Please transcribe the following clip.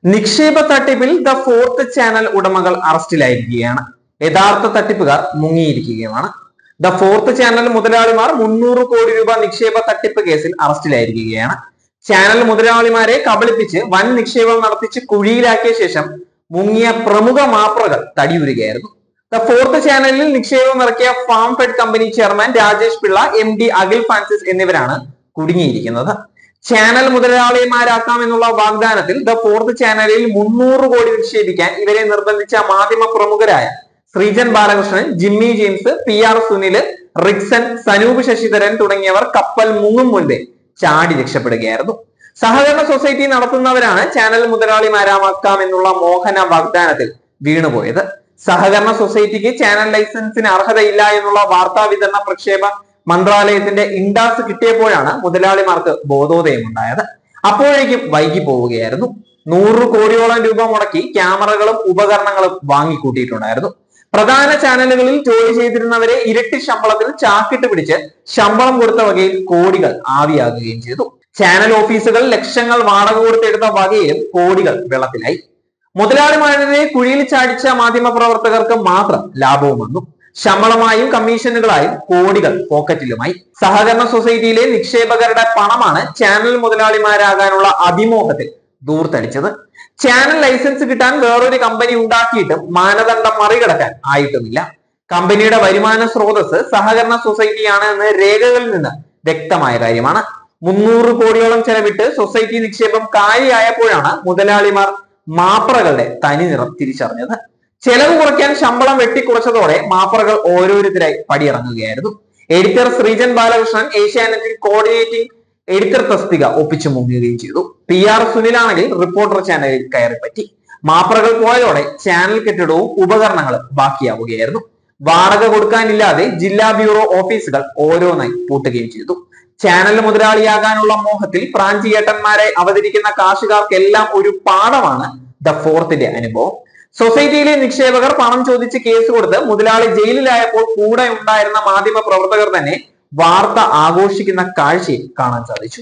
നിക്ഷേപ തട്ടിപ്പിൽ the fourth channel ഉടമകൾ അറസ്റ്റിലായിരിക്കുകയാണ്. യഥാർത്ഥ തട്ടിപ്പുകാർ മുങ്ങിയിരിക്കുകയാണ്. ദ ഫോർത്ത് ചാനൽ മുതലാളിമാർ 300 കോടി രൂപ നിക്ഷേപ തട്ടിപ്പ് കേസിൽ അറസ്റ്റിലായിരിക്കുകയാണ്. ചാനൽ മുതലാളിമാരെ കബളിപ്പിച്ച് വൻ നിക്ഷേപം നടത്തിച്ച് കുഴിയിലാക്കിയ ശേഷം മുങ്ങിയ പ്രമുഖ മാപ്രകൾ തടിയുരുകയായിരുന്നു. ദ ഫോർത്ത് ചാനലിൽ നിക്ഷേപം ഇറക്കിയ farm fed company chairman Rajesh Pillai, MD Akhil Francis എന്നിവരാണ് കുടുങ്ങിയിരിക്കുന്നത്. ചാനൽ മുതലാളിമാരാക്കാം എന്നുള്ള വാഗ്ദാനത്തിൽ ദ ഫോർത്ത് ചാനലിൽ 300 കോടി നിക്ഷേപിക്കാൻ ഇവരെ നിർബന്ധിച്ച മാധ്യമ പ്രമുഖരായ Sreejan Balakrishnan, Jimmy James, PR Sunil, Rixon, Sanoop Sasidharan തുടങ്ങിയവർ കപ്പൽ മുങ്ങും മുൻപേ ചാടി രക്ഷപ്പെടുകയായിരുന്നു. സഹകരണ സൊസൈറ്റി നടത്തുന്നവരാണ് ചാനൽ മുതലാളിമാരാക്കാം എന്നുള്ള മോഹന വാഗ്ദാനത്തിൽ വീണുപോയത്. സഹകരണ സൊസൈറ്റിക്ക് ചാനൽ ലൈസൻസിന് അർഹതയില്ല എന്നുള്ള വാർത്താ വിതരണ പ്രക്ഷേപ മന്ത്രാലയത്തിന്റെ ഇൻഡാസ് കിട്ടിയപ്പോഴാണ് മുതലാളിമാർക്ക് ബോധോദയം ഉണ്ടായത്. അപ്പോഴേക്കും വൈകി പോവുകയായിരുന്നു. 100 കോടിയോളം രൂപ മുടക്കി ക്യാമറകളും ഉപകരണങ്ങളും വാങ്ങിക്കൂട്ടിയിട്ടുണ്ടായിരുന്നു. പ്രധാന ചാനലുകളിൽ ജോലി ചെയ്തിരുന്നവരെ ഇരട്ടി ശമ്പളത്തിൽ ചാക്കിട്ട് പിടിച്ച് ശമ്പളം കൊടുത്ത വകയിൽ കോടികൾ ആവിയാകുകയും ചെയ്തു. ചാനൽ ഓഫീസുകൾ ലക്ഷങ്ങൾ വാടക കൊടുത്തെടുത്ത വകയിലും കോടികൾ വെള്ളത്തിലായി. മുതലാളിമാരെ കുഴിയിൽ ചാടിച്ച മാധ്യമ പ്രവർത്തകർക്ക് മാത്രം ലാഭവും വന്നു. ശമ്പളമായും കമ്മീഷനുകളായും കോടികൾ പോക്കറ്റിലുമായി. സഹകരണ സൊസൈറ്റിയിലെ നിക്ഷേപകരുടെ പണമാണ് ചാനൽ മുതലാളിമാരാകാനുള്ള അതിമോഹത്തിൽ ദൂർത്തടിച്ചത്. ചാനൽ ലൈസൻസ് കിട്ടാൻ വേറൊരു കമ്പനി ഉണ്ടാക്കിയിട്ടും മാനദണ്ഡം മറികടക്കാൻ ആയിട്ടുമില്ല. കമ്പനിയുടെ വരുമാന സ്രോതസ് സഹകരണ സൊസൈറ്റിയാണ് എന്ന് രേഖകളിൽ നിന്ന് വ്യക്തമായ കാര്യമാണ്. 300 കോടിയോളം ചെലവിട്ട് സൊസൈറ്റി നിക്ഷേപം കാലിയായപ്പോഴാണ് മുതലാളിമാർ മാപ്രകളുടെ തനി നിറം തിരിച്ചറിഞ്ഞത്. ചെലവ് കുറയ്ക്കാൻ ശമ്പളം വെട്ടിക്കുറച്ചതോടെ മാപ്രകൾ ഓരോരുത്തരായി പടിയിറങ്ങുകയായിരുന്നു. എഡിറ്റർ ശ്രീജൻ ബാലകൃഷ്ണൻ ഏഷ്യാനെറ്റിൽ കോർഡിനേറ്റിംഗ് എഡിറ്റർ തസ്തിക ഒപ്പിച്ചു മുങ്ങുകയും ചെയ്തു. PR സുനിലാണെങ്കിൽ റിപ്പോർട്ടർ ചാനലിൽ കയറിപ്പറ്റി. മാപ്രകൾ പോയതോടെ ചാനൽ കെട്ടിടവും ഉപകരണങ്ങളും ബാക്കിയാവുകയായിരുന്നു. വാടക കൊടുക്കാനില്ലാതെ ജില്ലാ ബ്യൂറോ ഓഫീസുകൾ ഓരോന്നായി പൂട്ടുകയും ചെയ്തു. ചാനൽ മുതലാളിയാകാനുള്ള മോഹത്തിൽ പ്രാഞ്ചിയേട്ടന്മാരെ അവതരിക്കുന്ന കാശുകാർക്കെല്ലാം ഒരു പാഠമാണ് ദ ഫോർത്തിന്റെ അനുഭവം. സൊസൈറ്റിയിലെ നിക്ഷേപകർ പണം ചോദിച്ച് കേസ് കൊടുത്ത് മുതലാളി ജയിലിലായപ്പോൾ കൂടെ ഉണ്ടായിരുന്ന മാധ്യമ പ്രവർത്തകർ തന്നെ വാർത്ത ആഘോഷിക്കുന്ന കാഴ്ചയും കാണാൻ സാധിച്ചു.